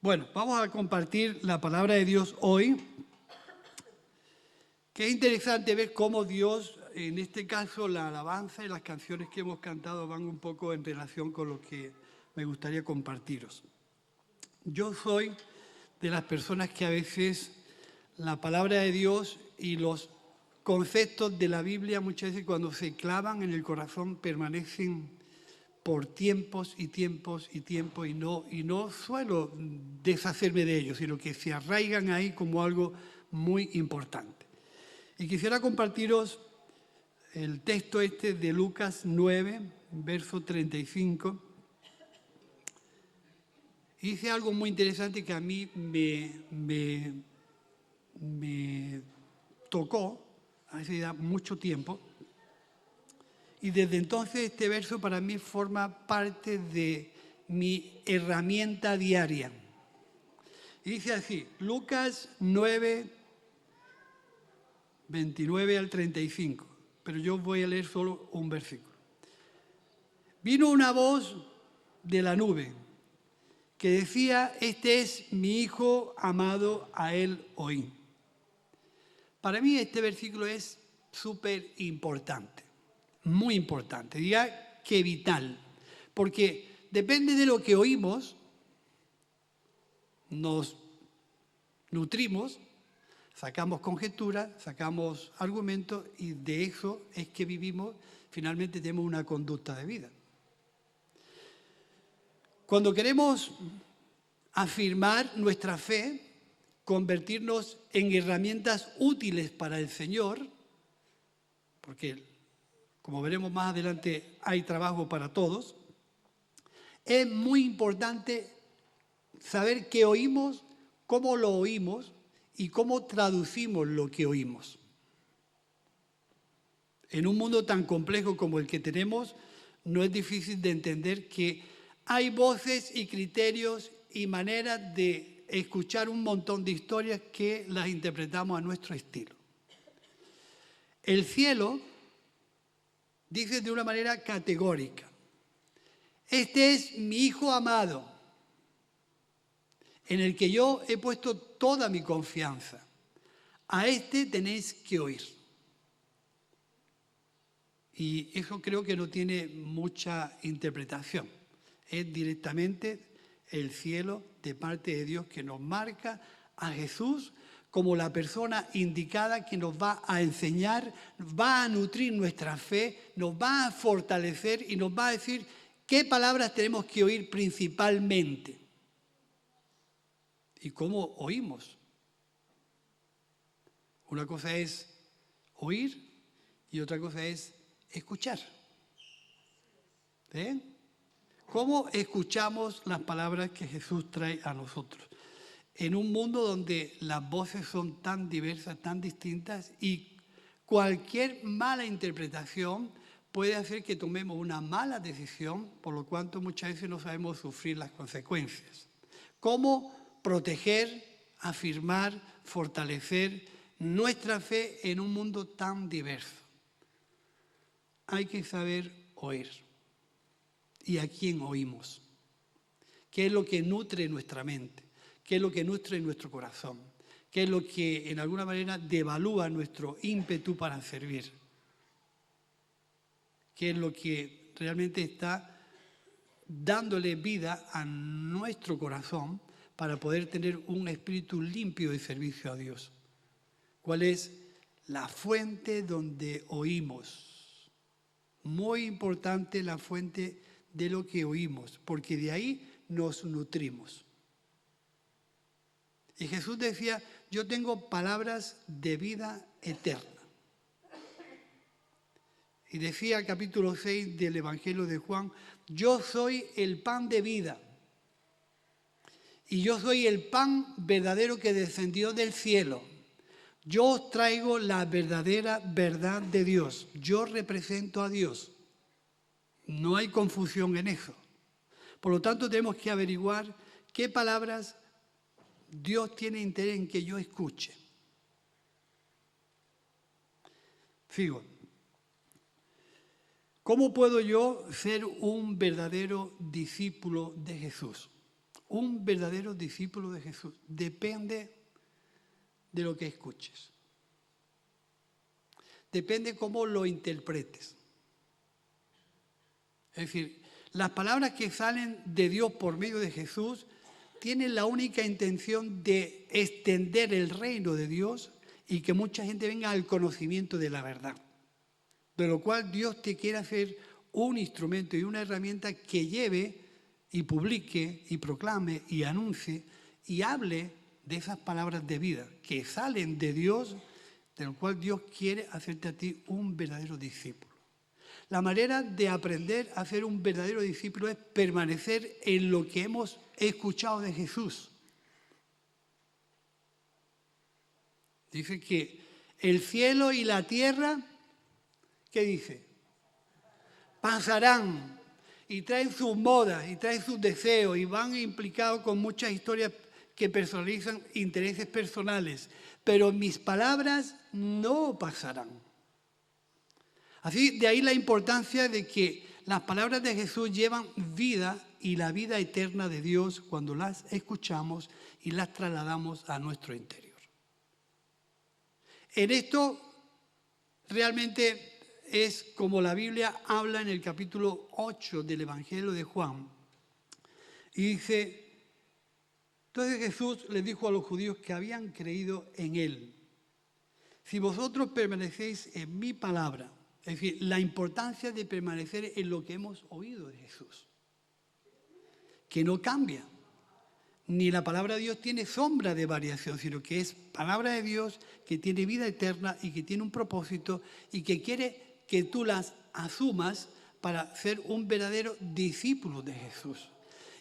Bueno, vamos a compartir la palabra de Dios hoy, que es interesante ver cómo Dios, en este caso la alabanza y las canciones que hemos cantado van un poco en relación con lo que me gustaría compartiros. Yo soy de las personas que a veces la palabra de Dios y los conceptos de la Biblia muchas veces cuando se clavan en el corazón permanecen por tiempos y tiempos y tiempos y no suelo deshacerme de ellos, sino que se arraigan ahí como algo muy importante. Y quisiera compartiros el texto de Lucas 9, verso 35. Y dice algo muy interesante que a mí me tocó hace mucho tiempo. Y desde entonces este verso para mí forma parte de mi herramienta diaria. Y dice así, Lucas 9, 29 al 35, pero yo voy a leer solo un versículo. Vino una voz de la nube que decía, este es mi Hijo amado, a él oí. Para mí este versículo es súper importante. Muy importante, diría que vital, porque depende de lo que oímos, nos nutrimos, sacamos conjeturas, sacamos argumentos y de eso es que vivimos, finalmente tenemos una conducta de vida. Cuando queremos afirmar nuestra fe, convertirnos en herramientas útiles para el Señor, porque como veremos más adelante, hay trabajo para todos. Es muy importante saber qué oímos, cómo lo oímos y cómo traducimos lo que oímos. En un mundo tan complejo como el que tenemos, no es difícil de entender que hay voces y criterios y maneras de escuchar un montón de historias que las interpretamos a nuestro estilo. El cielo dice de una manera categórica, este es mi Hijo amado, en el que yo he puesto toda mi confianza. A este tenéis que oír. Y eso creo que no tiene mucha interpretación. Es directamente el cielo de parte de Dios que nos marca a Jesús como la persona indicada que nos va a enseñar, va a nutrir nuestra fe, nos va a fortalecer y nos va a decir qué palabras tenemos que oír principalmente y cómo oímos. Una cosa es oír y otra cosa es escuchar. ¿Sí? ¿Cómo escuchamos las palabras que Jesús trae a nosotros? En un mundo donde las voces son tan diversas, tan distintas y cualquier mala interpretación puede hacer que tomemos una mala decisión, por lo cual muchas veces no sabemos sufrir las consecuencias. ¿Cómo proteger, afirmar, fortalecer nuestra fe en un mundo tan diverso? Hay que saber oír. ¿Y a quién oímos? ¿Qué es lo que nutre nuestra mente? ¿Qué es lo que nutre nuestro corazón? ¿Qué es lo que en alguna manera devalúa nuestro ímpetu para servir? ¿Qué es lo que realmente está dándole vida a nuestro corazón para poder tener un espíritu limpio de servicio a Dios? ¿Cuál es la fuente donde oímos? Muy importante la fuente de lo que oímos, porque de ahí nos nutrimos. Y Jesús decía, yo tengo palabras de vida eterna. Y decía el capítulo 6 del Evangelio de Juan, yo soy el pan de vida. Y yo soy el pan verdadero que descendió del cielo. Yo os traigo la verdadera verdad de Dios. Yo represento a Dios. No hay confusión en eso. Por lo tanto, tenemos que averiguar qué palabras Dios tiene interés en que yo escuche. Sigo. ¿Cómo puedo yo ser un verdadero discípulo de Jesús? Un verdadero discípulo de Jesús depende de lo que escuches. Depende cómo lo interpretes. Es decir, las palabras que salen de Dios por medio de Jesús tienen la única intención de extender el reino de Dios y que mucha gente venga al conocimiento de la verdad. De lo cual Dios te quiere hacer un instrumento y una herramienta que lleve y publique y proclame y anuncie y hable de esas palabras de vida que salen de Dios, de lo cual Dios quiere hacerte a ti un verdadero discípulo. La manera de aprender a ser un verdadero discípulo es permanecer en lo que hemos escuchado de Jesús. Dice que el cielo y la tierra, ¿qué dice? Pasarán y traen sus modas y traen sus deseos y van implicados con muchas historias que personalizan intereses personales. Pero mis palabras no pasarán. Así, de ahí la importancia de que las palabras de Jesús llevan vida y la vida eterna de Dios cuando las escuchamos y las trasladamos a nuestro interior. En esto realmente es como la Biblia habla en el capítulo 8 del Evangelio de Juan. Y dice, entonces Jesús les dijo a los judíos que habían creído en Él: si vosotros permanecéis en mi palabra, es decir, la importancia de permanecer en lo que hemos oído de Jesús, que no cambia. Ni la palabra de Dios tiene sombra de variación, sino que es palabra de Dios que tiene vida eterna y que tiene un propósito y que quiere que tú las asumas para ser un verdadero discípulo de Jesús.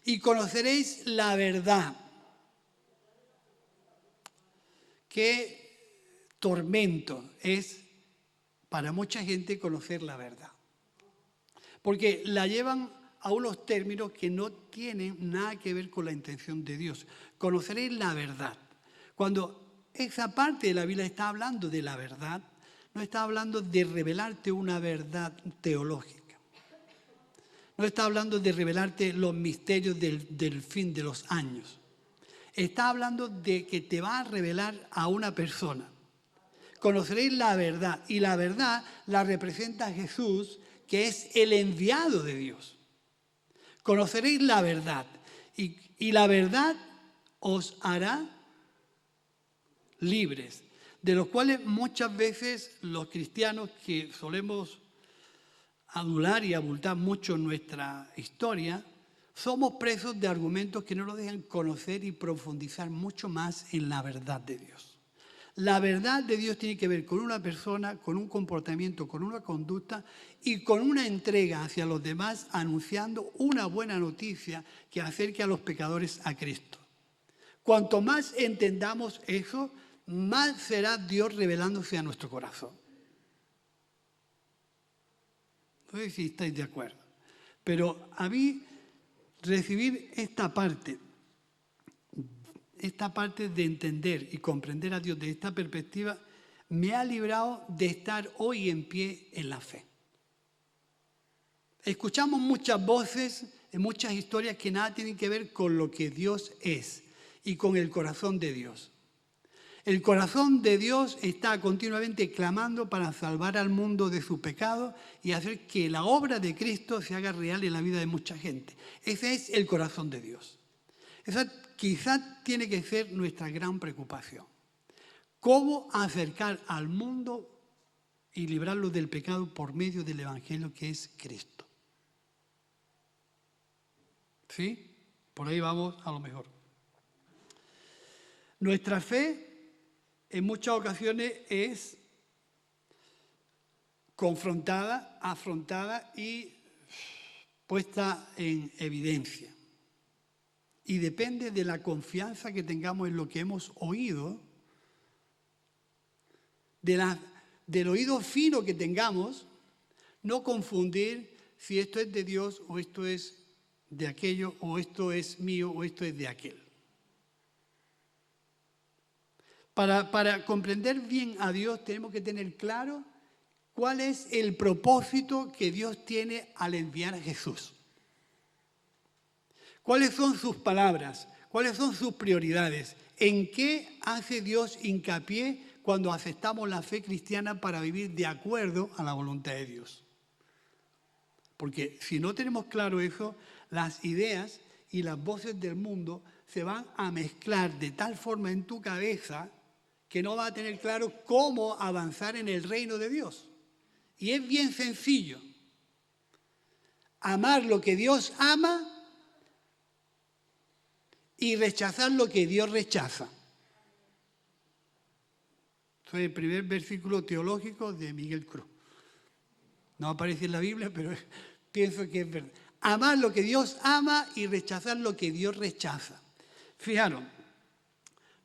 Y conoceréis la verdad. Qué tormento es para mucha gente conocer la verdad. Porque la llevan a unos términos que no tienen nada que ver con la intención de Dios. Conoceréis la verdad. Cuando esa parte de la Biblia está hablando de la verdad, no está hablando de revelarte una verdad teológica. No está hablando de revelarte los misterios del fin de los años. Está hablando de que te va a revelar a una persona. Conoceréis la verdad, y la verdad la representa Jesús, que es el enviado de Dios. Conoceréis la verdad, y la verdad os hará libres, de los cuales muchas veces los cristianos que solemos adular y abultar mucho nuestra historia, somos presos de argumentos que no nos dejan conocer y profundizar mucho más en la verdad de Dios. La verdad de Dios tiene que ver con una persona, con un comportamiento, con una conducta y con una entrega hacia los demás, anunciando una buena noticia que acerque a los pecadores a Cristo. Cuanto más entendamos eso, más será Dios revelándose a nuestro corazón. No sé si estáis de acuerdo. Pero a mí recibir esta parte de entender y comprender a Dios de esta perspectiva, me ha librado de estar hoy en pie en la fe. Escuchamos muchas voces, muchas historias que nada tienen que ver con lo que Dios es y con el corazón de Dios. El corazón de Dios está continuamente clamando para salvar al mundo de su pecado y hacer que la obra de Cristo se haga real en la vida de mucha gente. Ese es el corazón de Dios. Esa quizás tiene que ser nuestra gran preocupación. ¿Cómo acercar al mundo y librarlo del pecado por medio del Evangelio que es Cristo? ¿Sí? Por ahí vamos a lo mejor. Nuestra fe en muchas ocasiones es confrontada, afrontada y puesta en evidencia. Y depende de la confianza que tengamos en lo que hemos oído, del oído fino que tengamos, no confundir si esto es de Dios o esto es de aquello, o esto es mío o esto es de aquel. Para comprender bien a Dios tenemos que tener claro cuál es el propósito que Dios tiene al enviar a Jesús. ¿Cuáles son sus palabras? ¿Cuáles son sus prioridades? ¿En qué hace Dios hincapié cuando aceptamos la fe cristiana para vivir de acuerdo a la voluntad de Dios? Porque si no tenemos claro eso, las ideas y las voces del mundo se van a mezclar de tal forma en tu cabeza que no vas a tener claro cómo avanzar en el reino de Dios. Y es bien sencillo. Amar lo que Dios ama y rechazar lo que Dios rechaza. Eso es el primer versículo teológico de Miguel Cruz. No aparece en la Biblia, pero pienso que es verdad. Amar lo que Dios ama y rechazar lo que Dios rechaza. Fijaros,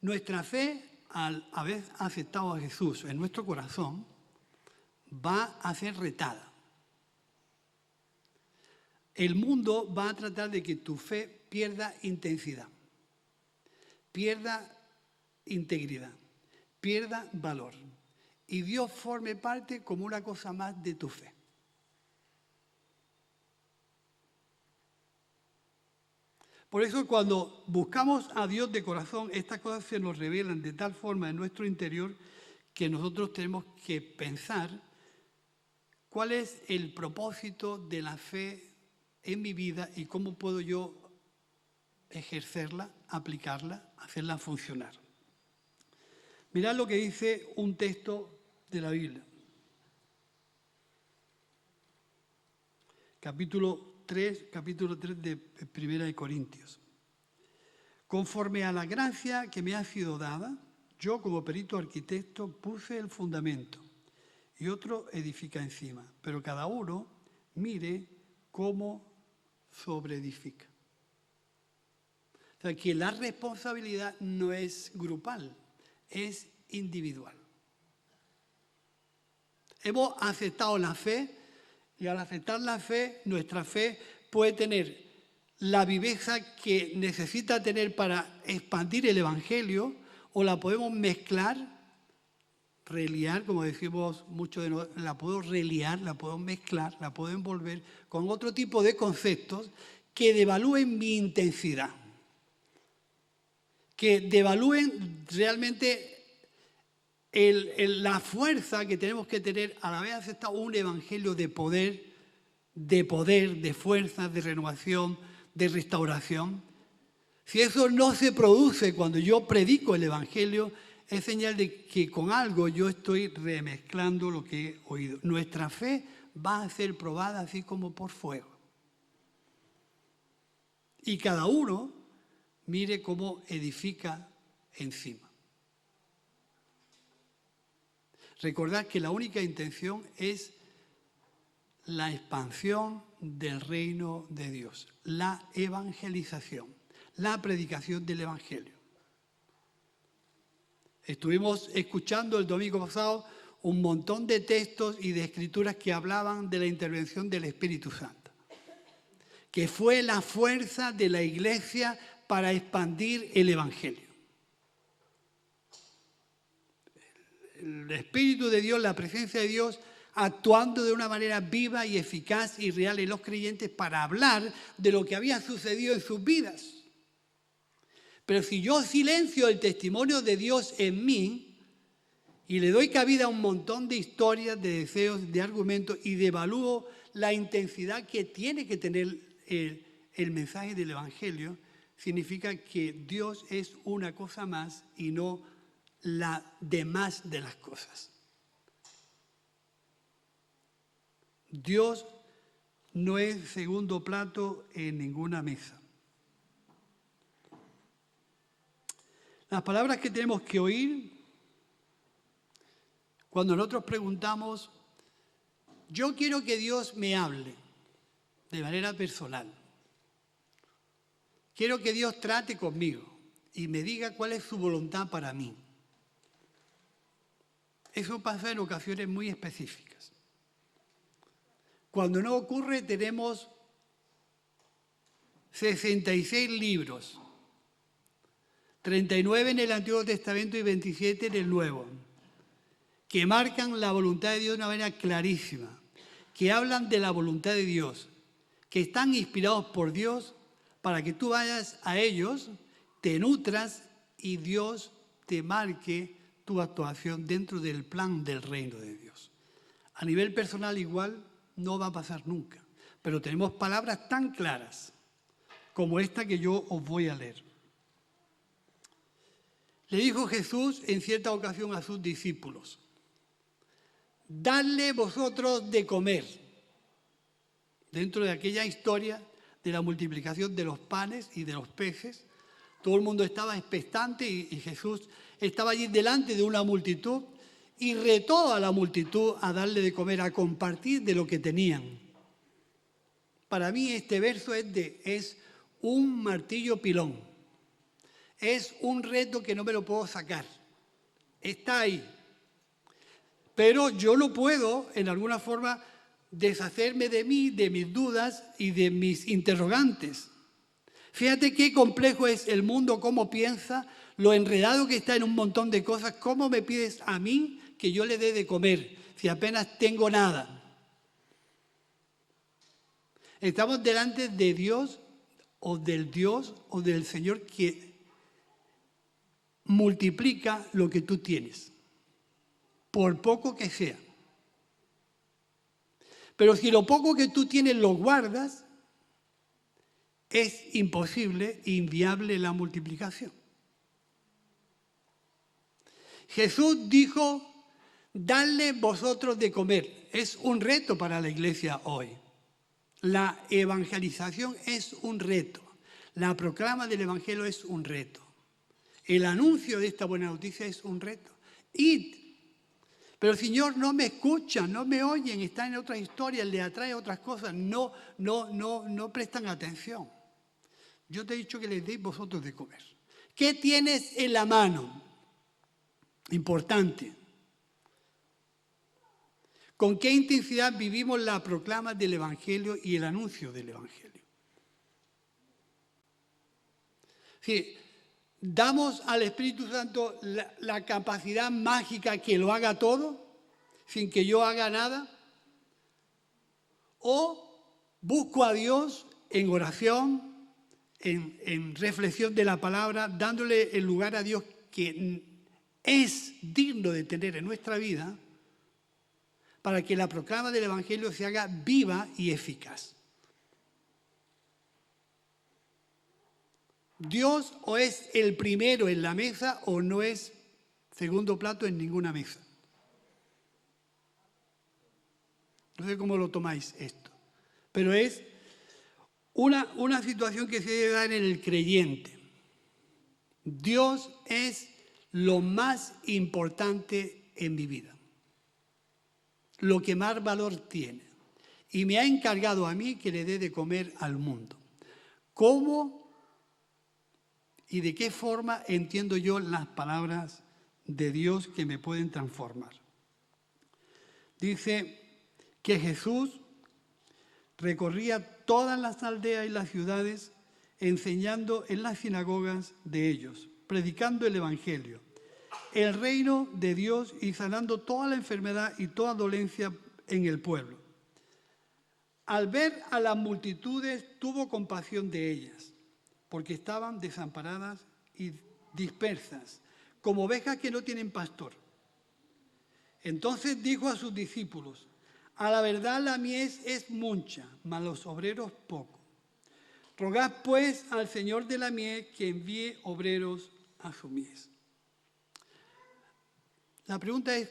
nuestra fe, al haber aceptado a Jesús en nuestro corazón, va a ser retada. El mundo va a tratar de que tu fe pierda intensidad, pierda integridad, pierda valor. Y Dios forme parte como una cosa más de tu fe. Por eso cuando buscamos a Dios de corazón, estas cosas se nos revelan de tal forma en nuestro interior que nosotros tenemos que pensar cuál es el propósito de la fe en mi vida y cómo puedo yo ejercerla, aplicarla, hacerla funcionar. Mirad lo que dice un texto de la Biblia. Capítulo 3 de Primera de Corintios. Conforme a la gracia que me ha sido dada, yo como perito arquitecto puse el fundamento y otro edifica encima, pero cada uno mire cómo sobreedifica. O sea, que la responsabilidad no es grupal, es individual. Hemos aceptado la fe y al aceptar la fe, nuestra fe puede tener la viveza que necesita tener para expandir el Evangelio o la podemos mezclar, reliar, como decimos mucho de nosotros, la puedo reliar, la puedo mezclar, la puedo envolver con otro tipo de conceptos que devalúen mi intensidad, que devalúen realmente la fuerza que tenemos que tener al haber aceptado un evangelio de poder, de fuerza, de renovación, de restauración. Si eso no se produce cuando yo predico el evangelio, es señal de que con algo yo estoy remezclando lo que he oído. Nuestra fe va a ser probada así como por fuego. Y cada uno mire cómo edifica encima. Recordad que la única intención es la expansión del reino de Dios, la evangelización, la predicación del evangelio. Estuvimos escuchando el domingo pasado un montón de textos y de escrituras que hablaban de la intervención del Espíritu Santo, que fue la fuerza de la Iglesia para expandir el evangelio. El Espíritu de Dios, la presencia de Dios, actuando de una manera viva y eficaz y real en los creyentes para hablar de lo que había sucedido en sus vidas. Pero si yo silencio el testimonio de Dios en mí y le doy cabida a un montón de historias, de deseos, de argumentos y devalúo la intensidad que tiene que tener el mensaje del Evangelio, significa que Dios es una cosa más y no la demás de las cosas. Dios no es segundo plato en ninguna mesa. Las palabras que tenemos que oír cuando nosotros preguntamos, yo quiero que Dios me hable de manera personal. Quiero que Dios trate conmigo y me diga cuál es su voluntad para mí. Eso pasa en ocasiones muy específicas. Cuando no ocurre, tenemos 66 libros, 39 en el Antiguo Testamento y 27 en el Nuevo, que marcan la voluntad de Dios de una manera clarísima, que hablan de la voluntad de Dios, que están inspirados por Dios para que tú vayas a ellos, te nutras y Dios te marque tu actuación dentro del plan del reino de Dios. A nivel personal igual no va a pasar nunca, pero tenemos palabras tan claras como esta que yo os voy a leer. Le dijo Jesús en cierta ocasión a sus discípulos: dadle vosotros de comer. Dentro de aquella historia de la multiplicación de los panes y de los peces, todo el mundo estaba expectante y Jesús estaba allí delante de una multitud y retó a la multitud a darle de comer, a compartir de lo que tenían. Para mí este verso es un martillo pilón. Es un reto que no me lo puedo sacar. Está ahí. Pero yo no puedo, en alguna forma, deshacerme de mí, de mis dudas y de mis interrogantes. Fíjate qué complejo es el mundo, cómo piensa, lo enredado que está en un montón de cosas. ¿Cómo me pides a mí que yo le dé de comer si apenas tengo nada? Estamos delante de Dios o del Señor que multiplica lo que tú tienes, por poco que sea. Pero si lo poco que tú tienes lo guardas, es imposible e inviable la multiplicación. Jesús dijo: dadle vosotros de comer. Es un reto para la iglesia hoy. La evangelización es un reto. La proclama del evangelio es un reto. El anuncio de esta buena noticia es un reto. Id. Pero el Señor no me escucha, no me oyen, están en otras historias, le atrae otras cosas, no prestan atención. Yo te he dicho que les deis vosotros de comer. ¿Qué tienes en la mano? Importante. ¿Con qué intensidad vivimos la proclama del Evangelio y el anuncio del Evangelio? Sí, ¿damos al Espíritu Santo la capacidad mágica que lo haga todo, sin que yo haga nada? ¿O busco a Dios en oración, en reflexión de la palabra, dándole el lugar a Dios que es digno de tener en nuestra vida, para que la proclama del Evangelio se haga viva y eficaz? Dios o es el primero en la mesa o no es segundo plato en ninguna mesa. No sé cómo lo tomáis esto, pero es una situación que se debe dar en el creyente. Dios es lo más importante en mi vida, lo que más valor tiene. Y me ha encargado a mí que le dé de comer al mundo. ¿Cómo y de qué forma entiendo yo las palabras de Dios que me pueden transformar? Dice que Jesús recorría todas las aldeas y las ciudades enseñando en las sinagogas de ellos, predicando el Evangelio, el reino de Dios y sanando toda la enfermedad y toda dolencia en el pueblo. Al ver a las multitudes tuvo compasión de ellas, porque estaban desamparadas y dispersas, como ovejas que no tienen pastor. Entonces dijo a sus discípulos: a la verdad la mies es mucha, mas los obreros pocos. Rogad pues al Señor de la mies que envíe obreros a su mies. La pregunta es,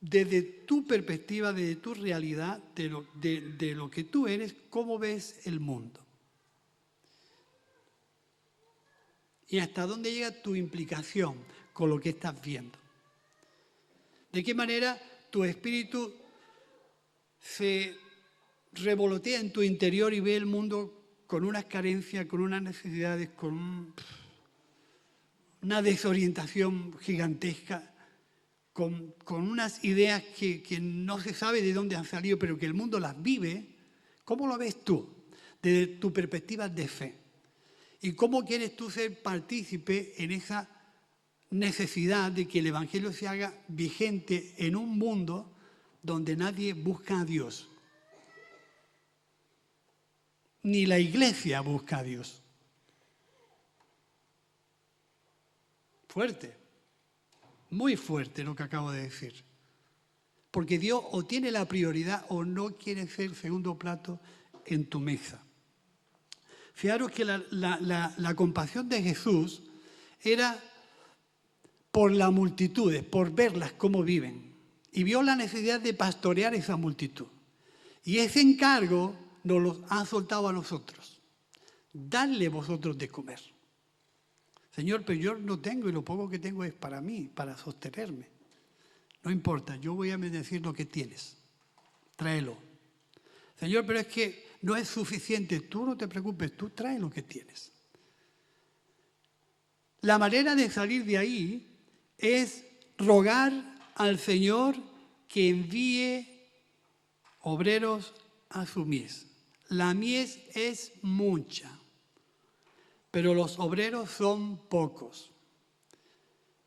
desde tu perspectiva, desde tu realidad, de lo que tú eres, ¿cómo ves el mundo? ¿Y hasta dónde llega tu implicación con lo que estás viendo? ¿De qué manera tu espíritu se revolotea en tu interior y ve el mundo con unas carencias, con unas necesidades, con una desorientación gigantesca, con unas ideas que no se sabe de dónde han salido, pero que el mundo las vive? ¿Cómo lo ves tú desde tu perspectiva de fe? ¿Y cómo quieres tú ser partícipe en esa necesidad de que el Evangelio se haga vigente en un mundo donde nadie busca a Dios? ni la iglesia busca a Dios. Fuerte, muy fuerte lo que acabo de decir. Porque Dios o tiene la prioridad o no quiere ser segundo plato en tu mesa. Fijaros que la compasión de Jesús era por las multitudes, por verlas cómo viven. Y vio la necesidad de pastorear esa multitud. Y ese encargo nos lo ha soltado a nosotros. Dadle vosotros de comer. Señor, pero yo no tengo y lo poco que tengo es para mí, para sostenerme. No importa, yo voy a bendecir lo que tienes. Tráelo. Señor, pero es que no es suficiente. Tú no te preocupes, tú trae lo que tienes. La manera de salir de ahí es rogar al Señor que envíe obreros a su mies. La mies es mucha, pero los obreros son pocos.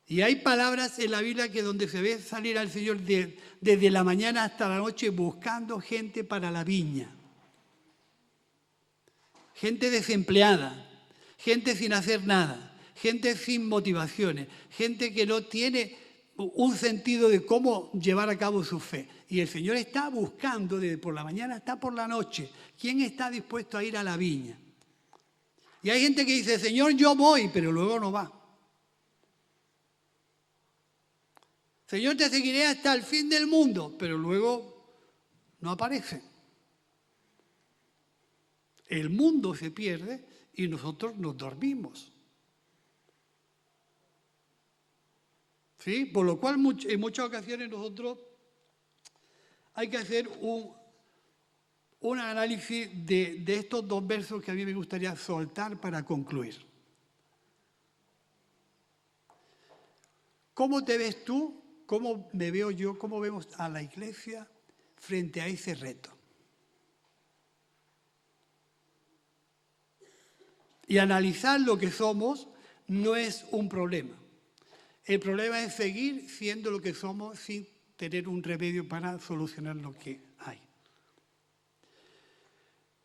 Y hay palabras en la Biblia que donde se ve salir al Señor desde la mañana hasta la noche buscando gente para la viña. Gente desempleada, gente sin hacer nada, gente sin motivaciones, gente que no tiene un sentido de cómo llevar a cabo su fe. Y el Señor está buscando desde por la mañana hasta por la noche. ¿Quién está dispuesto a ir a la viña? Y hay gente que dice, Señor, yo voy, pero luego no va. Señor, te seguiré hasta el fin del mundo, pero luego no aparece. El mundo se pierde y nosotros nos dormimos. ¿Sí? Por lo cual en muchas ocasiones nosotros hay que hacer un análisis de estos dos versos que a mí me gustaría soltar para concluir. ¿Cómo te ves tú? ¿Cómo me veo yo? ¿Cómo vemos a la iglesia frente a ese reto? Y analizar lo que somos no es un problema. El problema es seguir siendo lo que somos sin tener un remedio para solucionar lo que hay.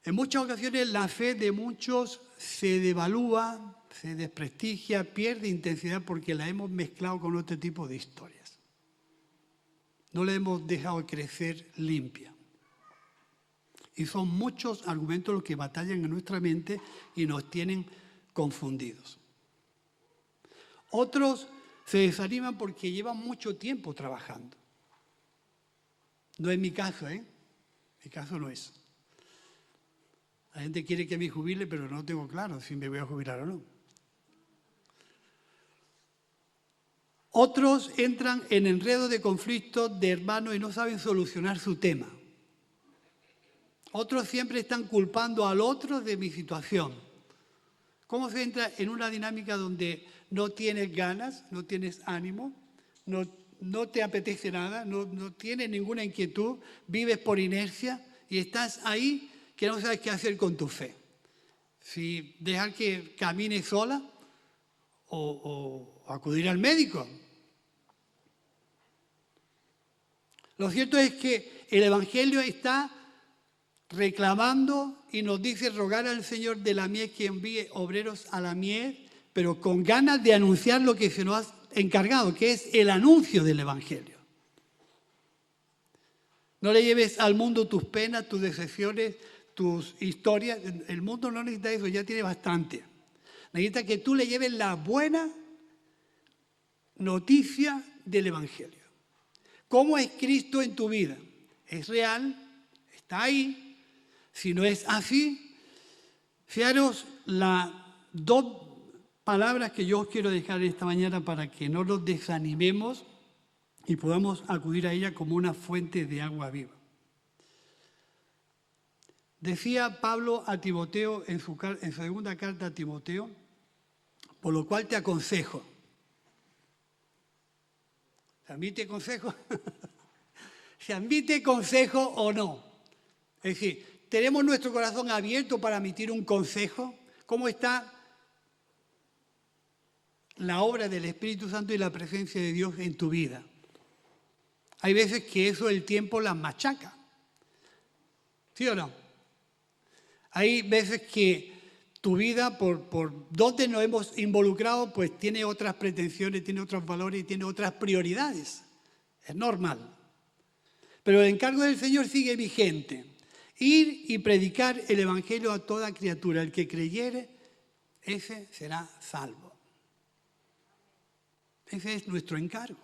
En muchas ocasiones la fe de muchos se devalúa, se desprestigia, pierde intensidad porque la hemos mezclado con otro tipo de historias. No la hemos dejado crecer limpia. Y son muchos argumentos los que batallan en nuestra mente y nos tienen confundidos. Otros se desaniman porque llevan mucho tiempo trabajando. No es mi caso, ¿eh? Mi caso no es. La gente quiere que me jubile, pero no tengo claro si me voy a jubilar o no. Otros entran en enredo de conflictos de hermanos y no saben solucionar su tema. Otros siempre están culpando al otro de mi situación. ¿Cómo se entra en una dinámica donde no tienes ganas, no tienes ánimo, no te apetece nada, no tienes ninguna inquietud, vives por inercia y estás ahí que no sabes qué hacer con tu fe? Si dejar que camine sola o acudir al médico. Lo cierto es que el Evangelio está reclamando y nos dice rogar al Señor de la mies que envíe obreros a la mies, pero con ganas de anunciar lo que se nos ha encargado, que es el anuncio del Evangelio. No le lleves al mundo tus penas, tus decepciones, tus historias. El mundo no necesita eso, ya tiene bastante. Necesita que tú le lleves la buena noticia del Evangelio. ¿Cómo es Cristo en tu vida? ¿Es real? ¿Está ahí? Si no es así, fijaros las dos palabras que yo os quiero dejar esta mañana para que no nos desanimemos y podamos acudir a ella como una fuente de agua viva. Decía Pablo a Timoteo en su segunda carta a Timoteo, por lo cual te aconsejo. ¿Se admite consejo? ¿Se admite consejo o no? Es decir, ¿tenemos nuestro corazón abierto para emitir un consejo? ¿Cómo está la obra del Espíritu Santo y la presencia de Dios en tu vida? Hay veces que eso el tiempo las machaca. ¿Sí o no? Hay veces que tu vida, por donde nos hemos involucrado, pues tiene otras pretensiones, tiene otros valores y tiene otras prioridades. Es normal. Pero el encargo del Señor sigue vigente. Ir y predicar el Evangelio a toda criatura. El que creyere, ese será salvo. Ese es nuestro encargo.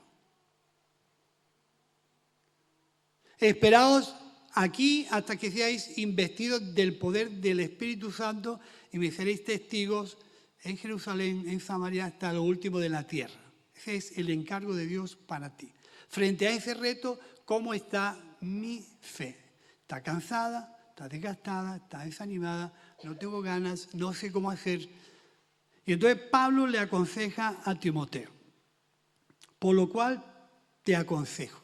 Esperaos aquí hasta que seáis investidos del poder del Espíritu Santo y me seréis testigos en Jerusalén, en Samaria, hasta lo último de la tierra. Ese es el encargo de Dios para ti. Frente a ese reto, ¿cómo está mi fe? ¿Está cansada? ¿Está desgastada? ¿Está desanimada? No tengo ganas, no sé cómo hacer. Y entonces Pablo le aconseja a Timoteo, por lo cual te aconsejo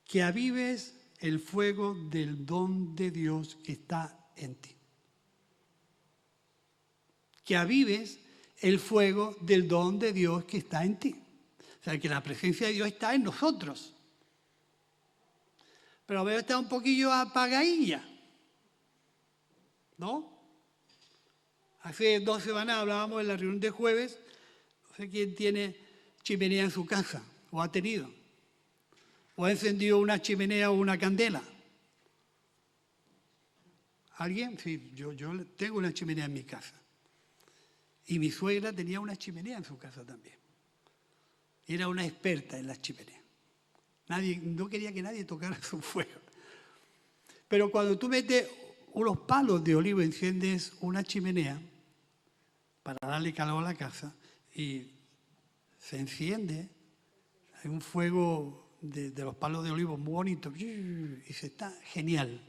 que avives el fuego del don de Dios que está en ti. Que avives el fuego del don de Dios que está en ti. O sea, que la presencia de Dios está en nosotros. Pero a veces está un poquillo apagadilla, ¿no? Hace 2 semanas hablábamos en la reunión de jueves, no sé quién tiene chimenea en su casa, o ha tenido, o ha encendido una chimenea o una candela. ¿Alguien? Sí, yo tengo una chimenea en mi casa. Y mi suegra tenía una chimenea en su casa también. Era una experta en las chimeneas. No quería que nadie tocara su fuego. Pero cuando tú metes unos palos de olivo, enciendes una chimenea para darle calor a la casa y se enciende, hay un fuego de los palos de olivo muy bonito y se está genial.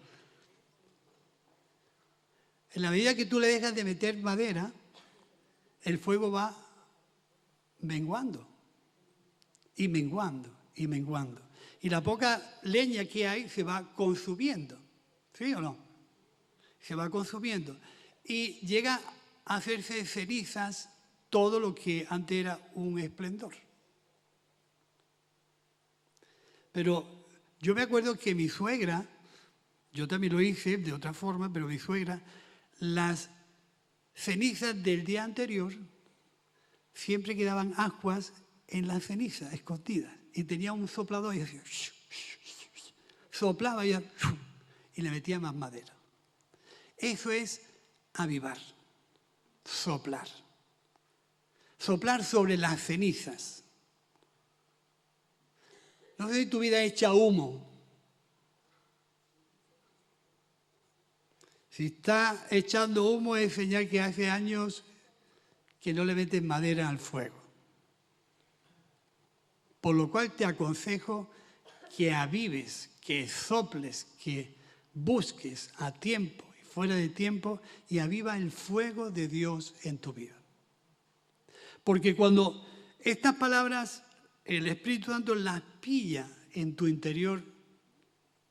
En la medida que tú le dejas de meter madera, el fuego va menguando y menguando y menguando. Y la poca leña que hay se va consumiendo. ¿Sí o no? Se va consumiendo. Y llega a hacerse cenizas todo lo que antes era un esplendor. Pero yo me acuerdo que mi suegra, yo también lo hice de otra forma, pero mi suegra, las cenizas del día anterior siempre quedaban ascuas en las cenizas, escondidas. Y tenía un soplador y hacía, soplaba y le metía más madera. Eso es avivar, soplar. Soplar sobre las cenizas. No sé si tu vida echa humo. Si está echando humo es señal que hace años que no le metes madera al fuego. Por lo cual te aconsejo que avives, que soples, que busques a tiempo y fuera de tiempo y aviva el fuego de Dios en tu vida. Porque cuando estas palabras el Espíritu Santo las pilla en tu interior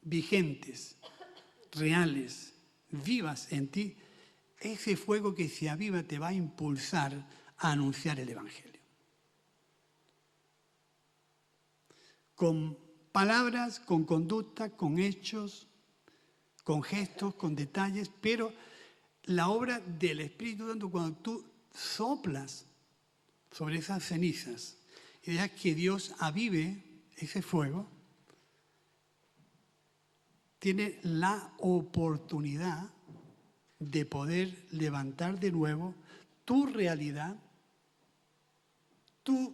vigentes, reales, vivas en ti, ese fuego que se aviva te va a impulsar a anunciar el Evangelio. Con palabras, con conducta, con hechos, con gestos, con detalles, pero la obra del Espíritu Santo, cuando tú soplas sobre esas cenizas y dejas que Dios avive ese fuego, tiene la oportunidad de poder levantar de nuevo tu realidad, tu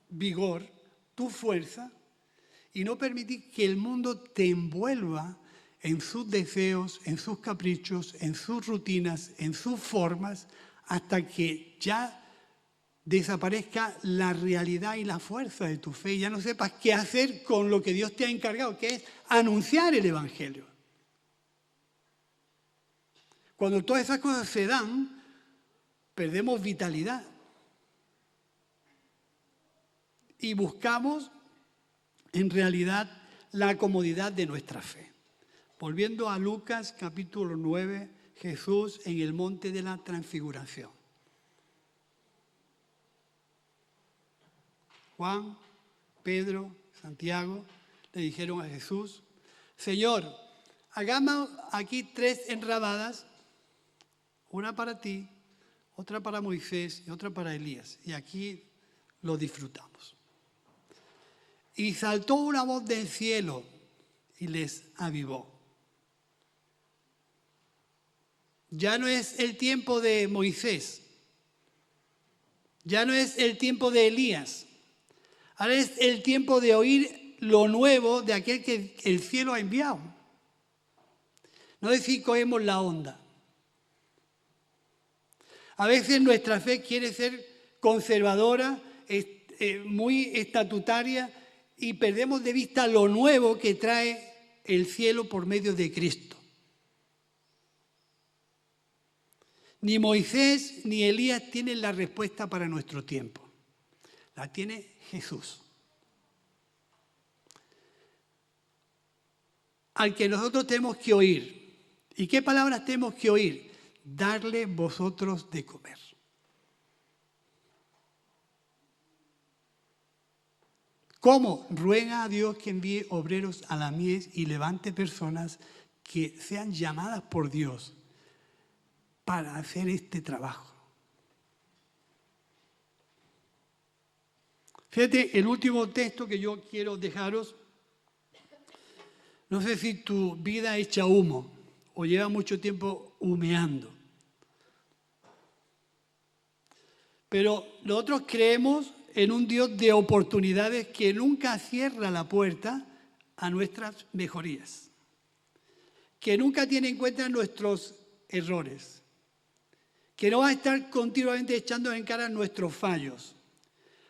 vigor, tu fuerza, y no permitir que el mundo te envuelva en sus deseos, en sus caprichos, en sus rutinas, en sus formas, hasta que ya desaparezca la realidad y la fuerza de tu fe y ya no sepas qué hacer con lo que Dios te ha encargado, que es anunciar el Evangelio. Cuando todas esas cosas se dan, perdemos vitalidad y buscamos en realidad la comodidad de nuestra fe. Volviendo a Lucas capítulo 9, Jesús en el monte de la transfiguración. Juan, Pedro, Santiago le dijeron a Jesús, Señor, hagamos aquí 3 enramadas, una para ti, otra para Moisés y otra para Elías. Y aquí lo disfrutamos. Y saltó una voz del cielo y les avivó. Ya no es el tiempo de Moisés, ya no es el tiempo de Elías, ahora es el tiempo de oír lo nuevo de aquel que el cielo ha enviado. No decir cogemos la onda. A veces nuestra fe quiere ser conservadora, muy estatutaria, y perdemos de vista lo nuevo que trae el cielo por medio de Cristo. Ni Moisés ni Elías tienen la respuesta para nuestro tiempo. La tiene Jesús. Al que nosotros tenemos que oír. ¿Y qué palabras tenemos que oír? Darle vosotros de comer. ¿Cómo? Ruega a Dios que envíe obreros a la mies y levante personas que sean llamadas por Dios para hacer este trabajo. Fíjate, el último texto que yo quiero dejaros, no sé si tu vida echa humo o lleva mucho tiempo humeando, pero nosotros creemos en un Dios de oportunidades que nunca cierra la puerta a nuestras mejorías, que nunca tiene en cuenta nuestros errores, que no va a estar continuamente echando en cara nuestros fallos,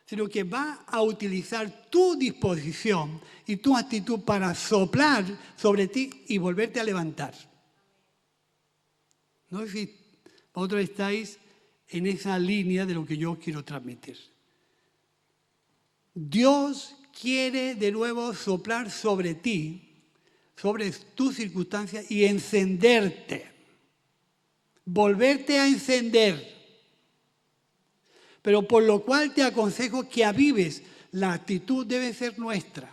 sino que va a utilizar tu disposición y tu actitud para soplar sobre ti y volverte a levantar. No sé si vosotros estáis en esa línea de lo que yo quiero transmitir. Dios quiere de nuevo soplar sobre ti, sobre tus circunstancias y encenderte, volverte a encender. Pero por lo cual te aconsejo que avives, la actitud debe ser nuestra.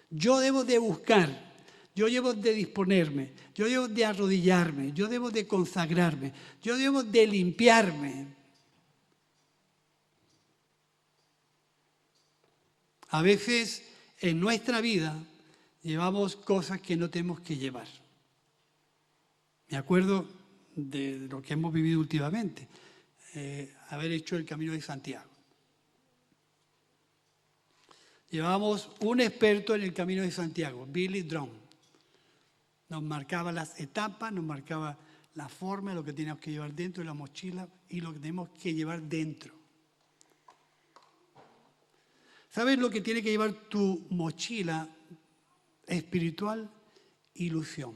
Yo debo de buscar, yo debo de disponerme, yo debo de arrodillarme, yo debo de consagrarme, yo debo de limpiarme. A veces en nuestra vida llevamos cosas que no tenemos que llevar. Me acuerdo de lo que hemos vivido últimamente. Haber hecho el Camino de Santiago. Llevábamos un experto en el Camino de Santiago, Billy Drum. Nos marcaba las etapas, nos marcaba la forma, lo que teníamos que llevar dentro de la mochila y lo que tenemos que llevar dentro. ¿Sabes lo que tiene que llevar tu mochila espiritual? Ilusión,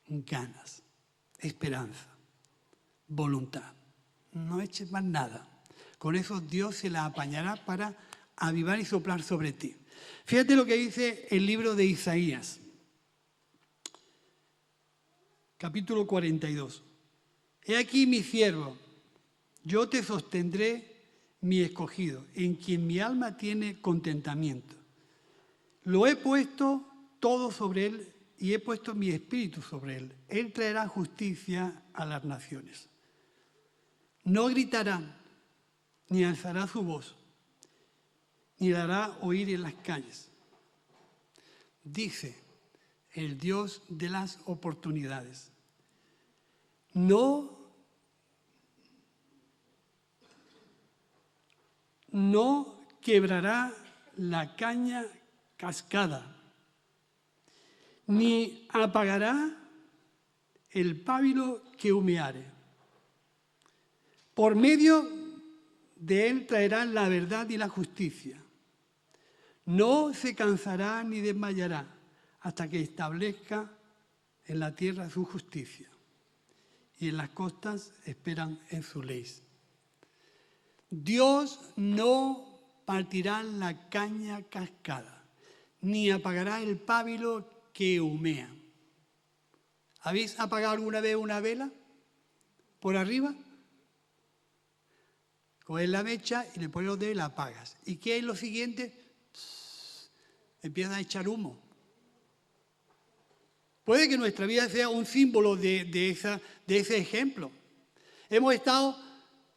ganas, esperanza, voluntad. No eches más nada. Con eso Dios se la apañará para avivar y soplar sobre ti. Fíjate lo que dice el libro de Isaías, capítulo 42. He aquí mi siervo, yo te sostendré, mi escogido, en quien mi alma tiene contentamiento. Lo he puesto todo sobre él y he puesto mi espíritu sobre él. Él traerá justicia a las naciones. No gritará, ni alzará su voz, ni la hará oír en las calles. Dice el Dios de las oportunidades. No quebrará la caña cascada, ni apagará el pábilo que humeare. Por medio de él traerá la verdad y la justicia. No se cansará ni desmayará hasta que establezca en la tierra su justicia. Y en las costas esperan en su ley. Dios no partirá la caña cascada, ni apagará el pábilo que humea. ¿Habéis apagado alguna vez una vela por arriba? Coges la mecha y le pones los dedos y la apagas. ¿Y qué es lo siguiente? Empieza a echar humo. Puede que nuestra vida sea un símbolo de ese ejemplo. Hemos estado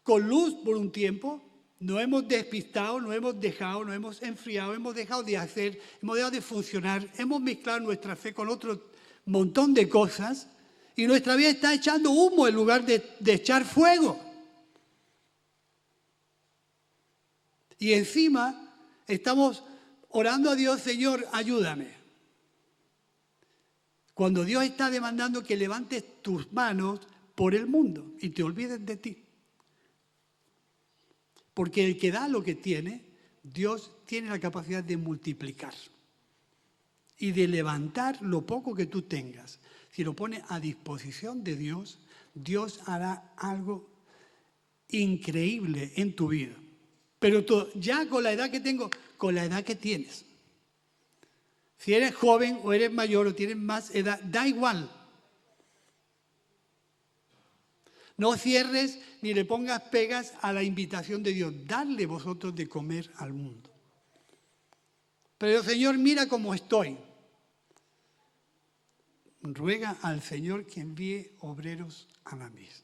con luz por un tiempo, nos hemos despistado, nos hemos dejado, nos hemos enfriado, hemos dejado de hacer, hemos dejado de funcionar, hemos mezclado nuestra fe con otro montón de cosas y nuestra vida está echando humo en lugar de echar fuego. Y encima estamos orando a Dios, Señor, ayúdame. Cuando Dios está demandando que levantes tus manos por el mundo y te olvides de ti. Porque el que da lo que tiene, Dios tiene la capacidad de multiplicar y de levantar lo poco que tú tengas. Si lo pones a disposición de Dios, Dios hará algo increíble en tu vida. Pero tú, ya con la edad que tengo, con la edad que tienes. Si eres joven o eres mayor o tienes más edad, da igual. No cierres ni le pongas pegas a la invitación de Dios. Dadle vosotros de comer al mundo. Pero Señor, mira cómo estoy. Ruega al Señor que envíe obreros a la mies,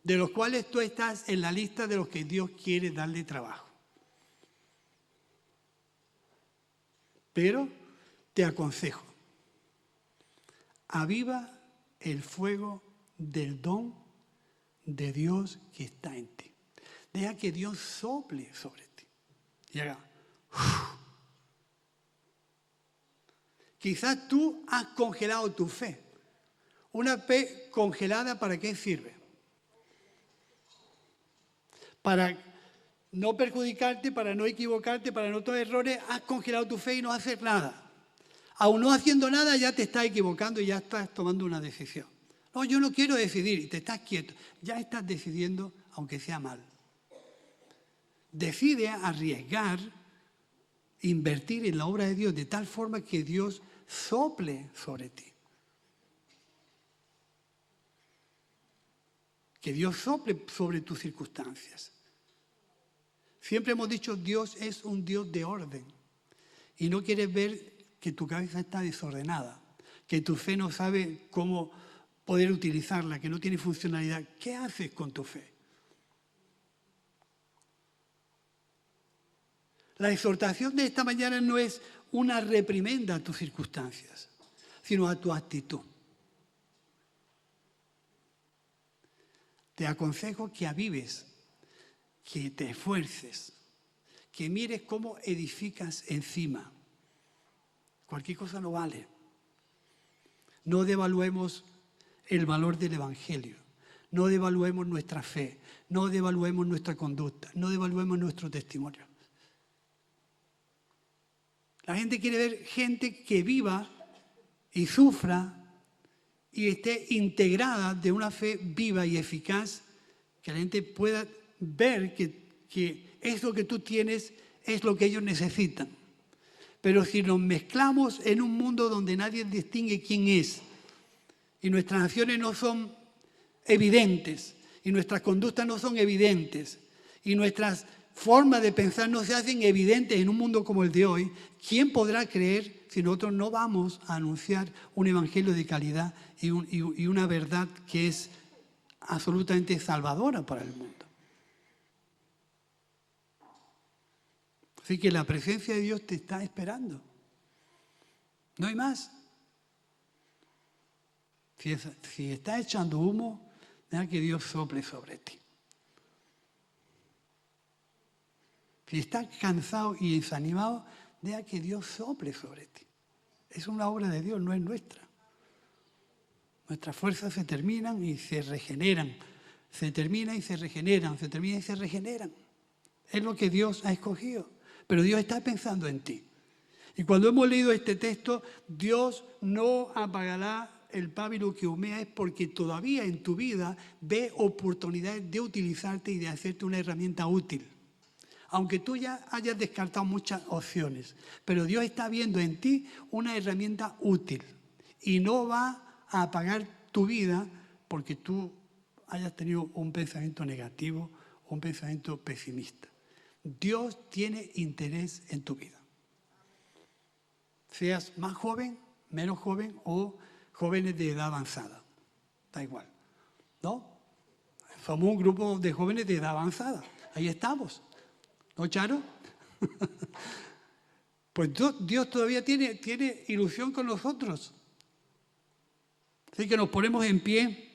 de los cuales tú estás en la lista de los que Dios quiere darle trabajo. Pero te aconsejo, aviva el fuego del don de Dios que está en ti. Deja que Dios sople sobre ti y haga. Quizás tú has congelado tu fe. Una fe congelada, ¿para qué sirve? Para no perjudicarte, para no equivocarte, para no tener errores, has congelado tu fe y no haces nada. Aún no haciendo nada ya te estás equivocando y ya estás tomando una decisión. No, yo no quiero decidir y te estás quieto. Ya estás decidiendo aunque sea mal. Decide arriesgar, invertir en la obra de Dios de tal forma que Dios sople sobre ti. Que Dios sople sobre tus circunstancias. Siempre hemos dicho, Dios es un Dios de orden. Y no quieres ver que tu cabeza está desordenada, que tu fe no sabe cómo poder utilizarla, que no tiene funcionalidad. ¿Qué haces con tu fe? La exhortación de esta mañana no es una reprimenda a tus circunstancias, sino a tu actitud. Te aconsejo que avives, que te esfuerces, que mires cómo edificas encima. Cualquier cosa no vale. No devaluemos el valor del Evangelio. No devaluemos nuestra fe. No devaluemos nuestra conducta. No devaluemos nuestro testimonio. La gente quiere ver gente que viva y sufra y esté integrada de una fe viva y eficaz, que la gente pueda ver que eso que tú tienes es lo que ellos necesitan. Pero si nos mezclamos en un mundo donde nadie distingue quién es, y nuestras acciones no son evidentes, y nuestras conductas no son evidentes, y nuestras formas de pensar no se hacen evidentes en un mundo como el de hoy, ¿quién podrá creer si nosotros no vamos a anunciar un evangelio de calidad y una verdad que es absolutamente salvadora para el mundo? Así que la presencia de Dios te está esperando. No hay más. Si estás echando humo, deja que Dios sople sobre ti. Si estás cansado y desanimado, deja que Dios sople sobre ti. Es una obra de Dios, no es nuestra. Nuestras fuerzas se terminan y se regeneran. Se terminan y se regeneran, se terminan y se regeneran. Es lo que Dios ha escogido. Pero Dios está pensando en ti. Y cuando hemos leído este texto, Dios no apagará el pábilo que humea, es porque todavía en tu vida ve oportunidades de utilizarte y de hacerte una herramienta útil. Aunque tú ya hayas descartado muchas opciones, pero Dios está viendo en ti una herramienta útil y no va a apagar tu vida porque tú hayas tenido un pensamiento negativo o un pensamiento pesimista. Dios tiene interés en tu vida. seas más joven, menos joven o jóvenes de edad avanzada. Da igual, ¿no? Somos un grupo de jóvenes de edad avanzada. Ahí estamos. ¿No, Charo? Pues Dios todavía tiene ilusión con nosotros. Así que nos ponemos en pie.